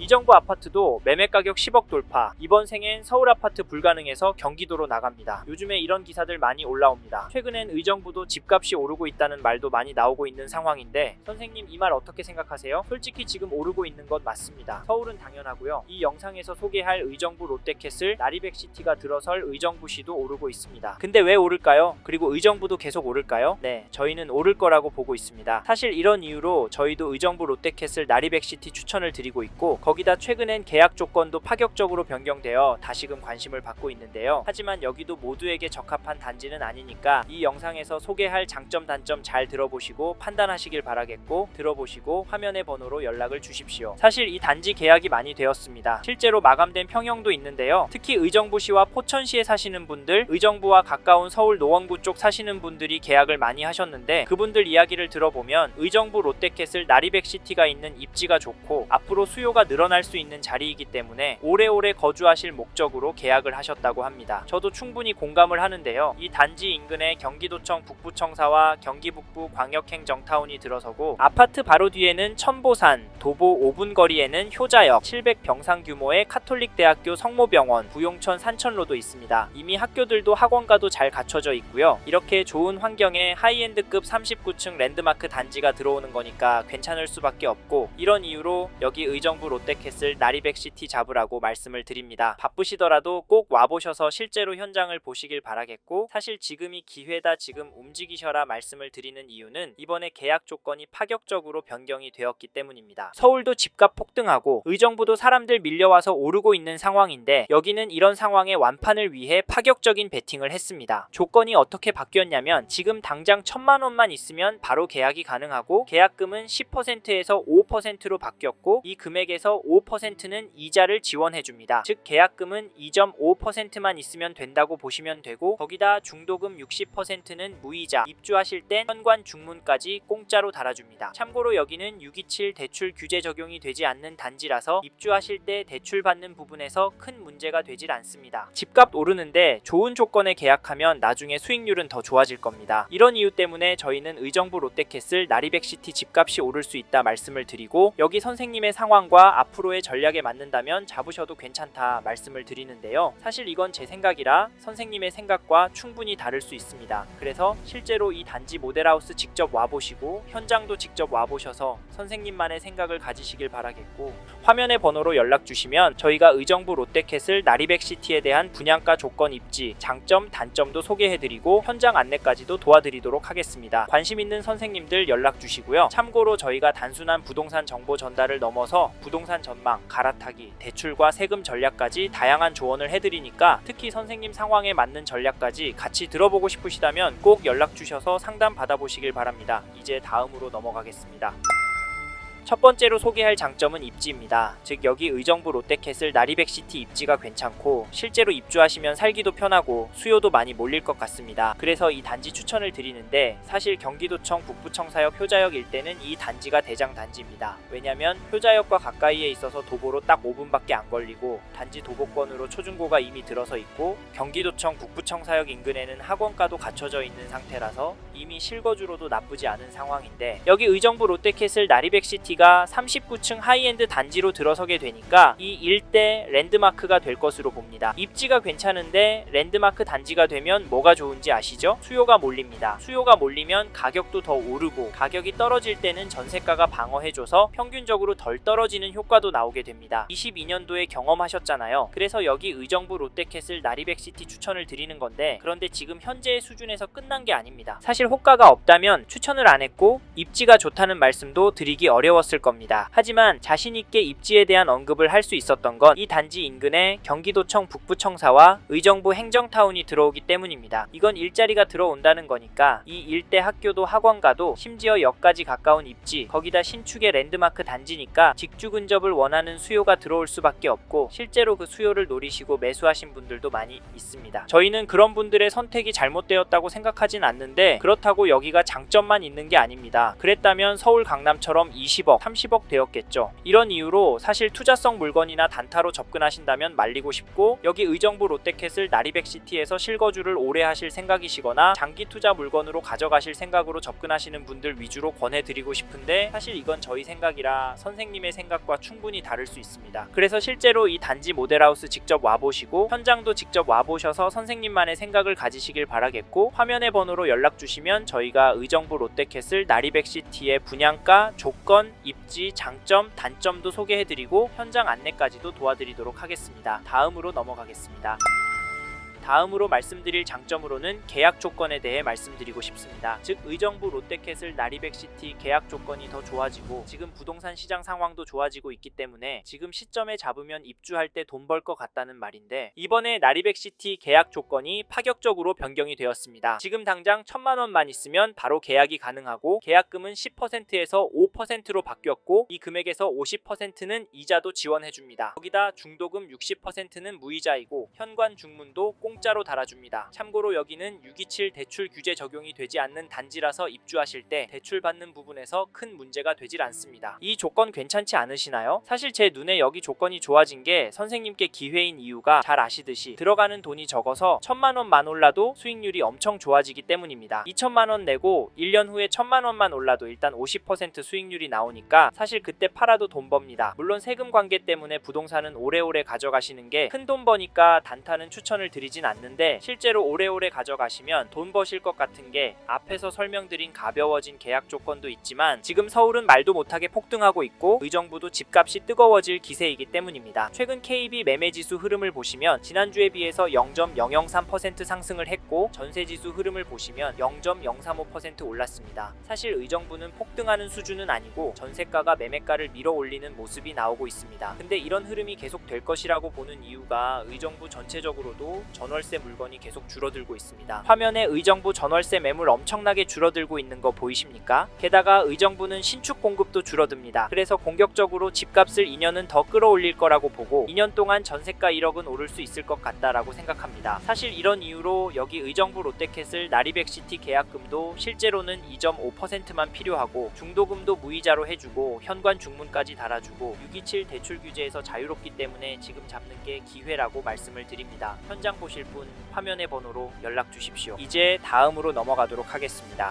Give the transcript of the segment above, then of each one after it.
이정부 아파트도 매매가격 10억 돌파, 이번 생엔 서울 아파트 불가능해서 경기도로 나갑니다. 요즘에 이런 기사들 많이 올라옵니다. 최근엔 의정부도 집값이 오르고 있다는 말도 많이 나오고 있는 상황인데 선생님 이 말 어떻게 생각하세요? 솔직히 지금 오르고 있는 것 맞습니다. 서울은 당연하고요. 이 영상에서 소개할 의정부 롯데캐슬 나리백시티가 들어설 의정부시도 오르고 있습니다. 근데 왜 오를까요? 그리고 의정부도 계속 오를까요? 네, 저희는 오를 거라고 보고 있습니다. 사실 이런 이유로 저희도 의정부 롯데캐슬 나리백시티 추천을 드리고 있고 거기다 최근엔 계약 조건도 파격적으로 변경되어 다시금 관심을 받고 있는데요. 하지만 여기도 모두에게 적합한 단지는 아니니까 이 영상에서 소개할 장점 단점 잘 들어보시고 판단하시길 바라겠고 들어보시고 화면의 번호로 연락을 주십시오. 사실 이 단지 계약이 많이 되었습니다. 실제로 마감된 평형도 있는데요. 특히 의정부시와 포천시에 사시는 분들, 의정부와 가까운 서울 노원구 쪽 사시는 분들이 계약을 많이 하셨는데 그분들 이야기를 들어보면 의정부 롯데캐슬 나리백시티가 있는 입지가 좋고 앞으로 수요가 늘어날 수 있는 자리이기 때문에 오래오래 거주하실 목적으로 계약을 하셨다고 합니다. 저도 충분히 공감을 하는데요. 이 단지 인근에 경기도청 북부청사와 경기북부 광역행정타운이 들어서고 아파트 바로 뒤에는 천보산, 도보 5분 거리에는 효자역, 700병상 규모의 카톨릭대학교 성모병원, 부용천 산천로도 있습니다. 이미 학교들도 학원가도 잘 갖춰져 있고요. 이렇게 좋은 환경에 하이엔드급 39층 랜드마크 단지가 들어오는 거니까 괜찮을 수밖에 없고 이런 이유로 여기 의정부 롯데캐슬 나리백시티 잡으라고 말씀을 드립니다. 바쁘시더라도 꼭 와보셔서 실제로 현장을 보시길 바라겠고 사실 지금이 기회다 지금 움직이셔라 말씀을 드리는 이유는 이번에 계약 조건이 파격적으로 변경이 되었기 때문입니다. 서울도 집값 폭등하고 의정부도 사람들 밀려와서 오르고 있는 상황인데 여기는 이런 상황의 완판을 위해 파격적인 베팅을 했습니다. 조건이 어떻게 바뀌었냐면 지금 당장 1,000만 원만 있으면 바로 계약이 가능하고 계약금은 10%에서 5%로 바뀌었고 이 금액에서 5%는 이자를 지원해줍니다. 즉 계약금은 2.5%만 있으면 된다고 보시면 되고 거기다 중도금 60%는 무이자, 입주하실 땐 현관 중문까지 공짜로 달아줍니다. 참고로 여기는 627 대출 규제 적용이 되지 않는 단지라서 입주하실 때 대출 받는 부분에서 큰 문제가 되질 않습니다. 집값 오르는데 좋은 조건에 계약하면 나중에 수익률은 더 좋아질 겁니다. 이런 이유 때문에 저희는 의정부 롯데캐슬 나리백시티 집값이 오를 수 있다 말씀을 드리고 여기 선생님의 상황과 앞으로의 전략에 맞는다면 잡으셔도 괜찮다 말씀을 드리는데요. 사실 이건 제 생각이라 선생님의 생각과 충분히 다를 수 있습니다. 그래서 실제로 이 단지 모델하우스 직접 와보시고 현장도 직접 와보셔서 선생님만의 생각을 가지시길 바라겠고 화면의 번호로 연락 주시면 저희가 의정부 롯데캐슬 나리백시티에 대한 분양가 조건 입지, 장점, 단점도 소개해드리고 현장 안내까지도 도와드리도록 하겠습니다. 관심 있는 선생님들 연락 주시고요. 참고로 저희가 단순한 부동산 정보 전달을 넘어서 부동산 전망, 갈아타기, 대출과 세금 전략까지 다양한 조언을 해드리니까 특히 선생님 상황에 맞는 전략까지 같이 들어보고 싶으시다면 꼭 연락 주셔서 상담 받아보시길 바랍니다. 이제 다음으로 넘어가겠습니다. 첫 번째로 소개할 장점은 입지입니다. 즉 여기 의정부 롯데캐슬 나리백시티 입지가 괜찮고 실제로 입주하시면 살기도 편하고 수요도 많이 몰릴 것 같습니다. 그래서 이 단지 추천을 드리는데 사실 경기도청 북부청사역 효자역 일대는 이 단지가 대장 단지입니다. 왜냐면 효자역과 가까이에 있어서 도보로 딱 5분밖에 안 걸리고 단지 도보권으로 초중고가 이미 들어서 있고 경기도청 북부청사역 인근에는 학원가도 갖춰져 있는 상태라서 이미 실거주로도 나쁘지 않은 상황인데 여기 의정부 롯데캐슬 나리백시티가 39층 하이엔드 단지로 들어서게 되니까 이 일대 랜드마크가 될 것으로 봅니다. 입지가 괜찮은데 랜드마크 단지가 되면 뭐가 좋은지 아시죠? 수요가 몰립니다. 수요가 몰리면 가격도 더 오르고 가격이 떨어질 때는 전세가가 방어해줘서 평균적으로 덜 떨어지는 효과도 나오게 됩니다. 22년도에 경험하셨잖아요. 그래서 여기 의정부 롯데캐슬 나리백시티 추천을 드리는 건데 그런데 지금 현재의 수준에서 끝난 게 아닙니다. 사실 호가가 없다면 추천을 안 했고 입지가 좋다는 말씀도 드리기 어려웠을 겁니다. 하지만 자신있게 입지에 대한 언급을 할 수 있었던 건 이 단지 인근에 경기도청 북부청사와 의정부 행정타운이 들어오기 때문입니다. 이건 일자리가 들어온다는 거니까 이 일대 학교도 학원가도 심지어 역까지 가까운 입지 거기다 신축의 랜드마크 단지니까 직주 근접을 원하는 수요가 들어올 수밖에 없고 실제로 그 수요를 노리시고 매수하신 분들도 많이 있습니다. 저희는 그런 분들의 선택이 잘못되었다고 생각하진 않는데 그렇다고 여기가 장점만 있는 게 아닙니다. 그랬다면 서울 강남처럼 20억 20억, 30억 되었겠죠. 이런 이유로 사실 투자성 물건이나 단타로 접근하신다면 말리고 싶고, 여기 의정부 롯데캐슬 나리백시티에서 실거주를 오래 하실 생각이시거나 장기 투자 물건으로 가져가실 생각으로 접근하시는 분들 위주로 권해드리고 싶은데, 사실 이건 저희 생각이라 선생님의 생각과 충분히 다를 수 있습니다. 그래서 실제로 이 단지 모델하우스 직접 와보시고 현장도 직접 와보셔서 선생님만의 생각을 가지시길 바라겠고, 화면의 번호로 연락 주시면 저희가 의정부 롯데캐슬 나리백시티의 분양가, 조건, 입지, 장점, 단점도 소개해드리고 현장 안내까지도 도와드리도록 하겠습니다. 다음으로 넘어가겠습니다. 다음으로 말씀드릴 장점으로는 계약 조건에 대해 말씀드리고 싶습니다. 즉 의정부 롯데캐슬 나리백시티 계약 조건이 더 좋아지고, 지금 부동산 시장 상황도 좋아지고 있기 때문에 지금 시점에 잡으면 입주할 때 돈 벌 것 같다는 말인데, 이번에 나리백시티 계약 조건이 파격적으로 변경이 되었습니다. 지금 당장 1,000만원만 있으면 바로 계약이 가능하고, 계약금은 10%에서 5%로 바뀌었고, 이 금액에서 50%는 이자도 지원해줍니다. 거기다 중도금 60%는 무이자이고 현관 중문도 공짜로 달아줍니다. 참고로 여기는 627 대출 규제 적용이 되지 않는 단지라서 입주하실 때 대출 받는 부분에서 큰 문제가 되질 않습니다. 이 조건 괜찮지 않으시나요? 사실 제 눈에 여기 조건이 좋아진 게 선생님께 기회인 이유가 잘 아시듯이 들어가는 돈이 적어서 1,000만원만 올라도 수익률이 엄청 좋아지기 때문입니다. 2,000만원 내고 1년 후에 1,000만원만 올라도 일단 50% 수익률이 나오니까 사실 그때 팔아도 돈 법니다. 물론 세금 관계 때문에 부동산은 오래오래 가져가시는 게 큰 돈 버니까 단타는 추천을 드리진 않는데, 실제로 오래오래 가져가시면 돈 버실 것 같은 게 앞에서 설명드린 가벼워진 계약 조건도 있지만, 지금 서울은 말도 못하게 폭등하고 있고 의정부도 집값이 뜨거워질 기세이기 때문입니다. 최근 KB 매매지수 흐름을 보시면 지난주에 비해서 0.003% 상승을 했고, 전세지수 흐름을 보시면 0.035% 올랐습니다. 사실 의정부는 폭등하는 수준은 아니고 전세가가 매매가를 밀어 올리는 모습이 나오고 있습니다. 근데 이런 흐름이 계속 될 것이라고 보는 이유가 의정부 전체적으로도 전월세 물건이 계속 줄어들고 있습니다. 화면에 의정부 전월세 매물 엄청나게 줄어들고 있는 거 보이십니까? 게다가 의정부는 신축 공급도 줄어듭니다. 그래서 공격적으로 집값을 2년은 더 끌어올릴 거라고 보고, 2년 동안 전세가 1억은 오를 수 있을 것 같다라고 생각합니다. 사실 이런 이유로 여기 의정부 롯데캐슬 나리백시티 계약금도 실제로는 2.5%만 필요하고, 중도금도 무이자로 해주고 현관 중문까지 달아주고 627 대출 규제에서 자유롭기 때문에 지금 잡는 게 기회라고 말씀을 드립니다. 현장 보실 분 화면의 번호로 연락 주십시오. 이제 다음으로 넘어가도록 하겠습니다.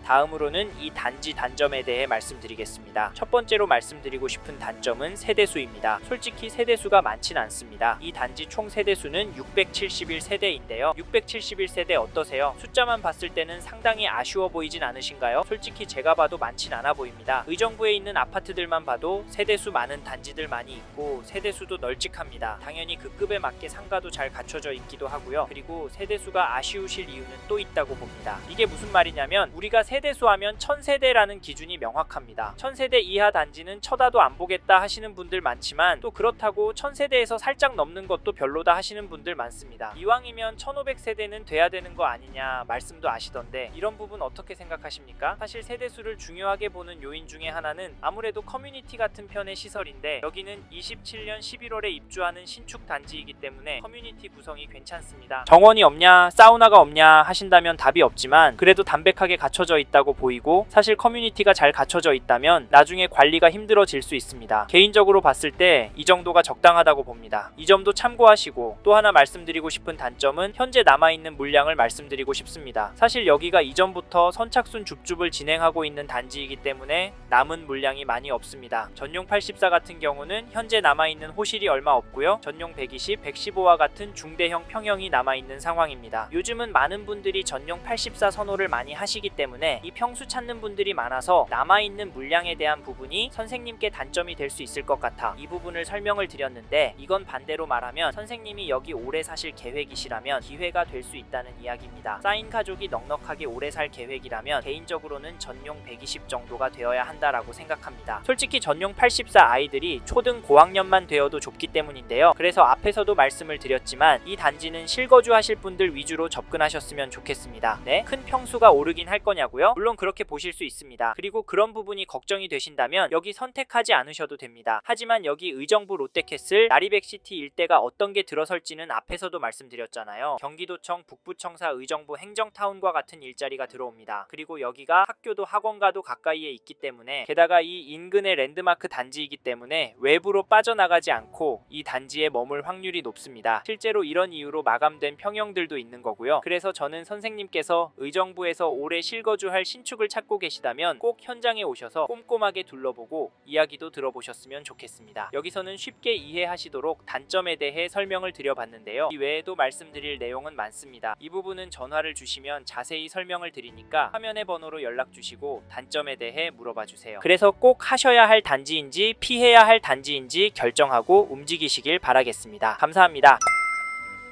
다음으로는 이 단지 단점에 대해 말씀드리겠습니다. 첫 번째로 말씀드리고 싶은 단점은 세대수입니다. 솔직히 세대수가 많진 않습니다. 이 단지 총 세대수는 671세대인데요. 671세대 어떠세요? 숫자만 봤을 때는 상당히 아쉬워 보이진 않으신가요? 솔직히 제가 봐도 많진 않아 보입니다. 의정부에 있는 아파트들만 봐도 세대수 많은 단지들 많이 있고 세대수도 널찍합니다. 당연히 그 급에 맞게 상가도 잘 갖춰져 있기도 하고요. 그리고 세대수가 아쉬우실 이유는 또 있다고 봅니다. 이게 무슨 말이냐면, 우리가 세대수 하면 1000세대라는 기준이 명확합니다. 1000세대 이하 단지는 쳐다도 안 보겠다 하시는 분들 많지만, 또 그렇다고 1000세대에서 살짝 넘는 것도 별로다 하시는 분들 많습니다. 이왕이면 1500세대는 돼야 되는 거 아니냐 말씀도 아시던데, 이런 부분 어떻게 생각하십니까? 사실 세대수를 중요하게 보는 요인 중에 하나는 아무래도 커뮤니티 같은 편의 시설인데, 여기는 27년 11월에 입주하는 신축 단지이기 때문에 커뮤니티 구성이 괜찮습니다. 정원이 없냐, 사우나가 없냐 하신다면 답이 없지만, 그래도 담백하게 갖춰져 있다고 보이고, 사실 커뮤니티가 잘 갖춰져 있다면 나중에 관리가 힘들어질 수 있습니다. 개인적으로 봤을 때 이 정도가 적당하다고 봅니다. 이 점도 참고하시고, 또 하나 말씀드리고 싶은 단점은 현재 남아있는 물량을 말씀드리고 싶습니다. 사실 여기가 이전부터 선착순 줍줍을 진행하고 있는 단지이기 때문에 남은 물량이 많이 없습니다. 전용 84 같은 경우는 현재 남아있는 호실이 얼마 없고요. 전용 120, 115와 같은 중대형 평형이 남아있는 상황입니다. 요즘은 많은 분들이 전용 84 선호를 많이 하시기 때문에 이 평수 찾는 분들이 많아서 남아있는 물량에 대한 부분이 선생님께 단점이 될 수 있을 것 같아 이 부분을 설명을 드렸는데, 이건 반대로 말하면 선생님이 여기 오래 사실 계획이시라면 기회가 될 수 있다는 이야기입니다. 쌓인 가족이 넉넉하게 오래 살 계획이라면 개인적으로는 전용 120 정도가 되어야 한다라고 생각합니다. 솔직히 전용 84 아이들이 초등 고학년만 되어도 좋기 때문인데요. 그래서 앞에서도 말씀을 드렸지만 이 단지는 실거주 하실 분들 위주로 접근하셨으면 좋겠습니다. 네? 큰 평수가 오르긴 할 거냐고요? 있더라고요. 물론 그렇게 보실 수 있습니다. 그리고 그런 부분이 걱정이 되신다면 여기 선택하지 않으셔도 됩니다. 하지만 여기 의정부 롯데캐슬 나리백시티 일대가 어떤 게 들어설지는 앞에서도 말씀드렸잖아요. 경기도청 북부청사 의정부 행정타운과 같은 일자리가 들어옵니다. 그리고 여기가 학교도 학원가도 가까이에 있기 때문에, 게다가 이 인근의 랜드마크 단지이기 때문에 외부로 빠져나가지 않고 이 단지에 머물 확률이 높습니다. 실제로 이런 이유로 마감된 평형들도 있는 거고요. 그래서 저는 선생님께서 의정부에서 오래 실거주할 신축을 찾고 계시다면 꼭 현장에 오셔서 꼼꼼하게 둘러보고 이야기도 들어보셨으면 좋겠습니다. 여기서는 쉽게 이해하시도록 단점에 대해 설명을 드려봤는데요. 이 외에도 말씀드릴 내용은 많습니다. 이 부분은 전화를 주시면 자세히 설명을 드리니까 화면의 번호로 연락 주시고 단점에 대해 물어봐 주세요. 그래서 꼭 하셔야 할 단지인지 피해야 할 단지인지 결정하고 움직이시길 바라겠습니다. 감사합니다.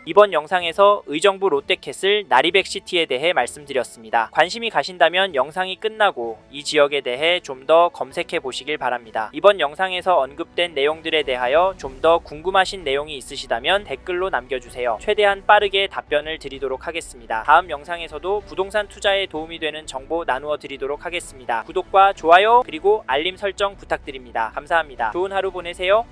이번 영상에서 의정부 롯데캐슬 나리백시티에 대해 말씀드렸습니다. 관심이 가신다면 영상이 끝나고 이 지역에 대해 좀 더 검색해 보시길 바랍니다. 이번 영상에서 언급된 내용들에 대하여 좀 더 궁금하신 내용이 있으시다면 댓글로 남겨주세요. 최대한 빠르게 답변을 드리도록 하겠습니다. 다음 영상에서도 부동산 투자에 도움이 되는 정보 나누어 드리도록 하겠습니다. 구독과 좋아요 그리고 알림 설정 부탁드립니다. 감사합니다. 좋은 하루 보내세요.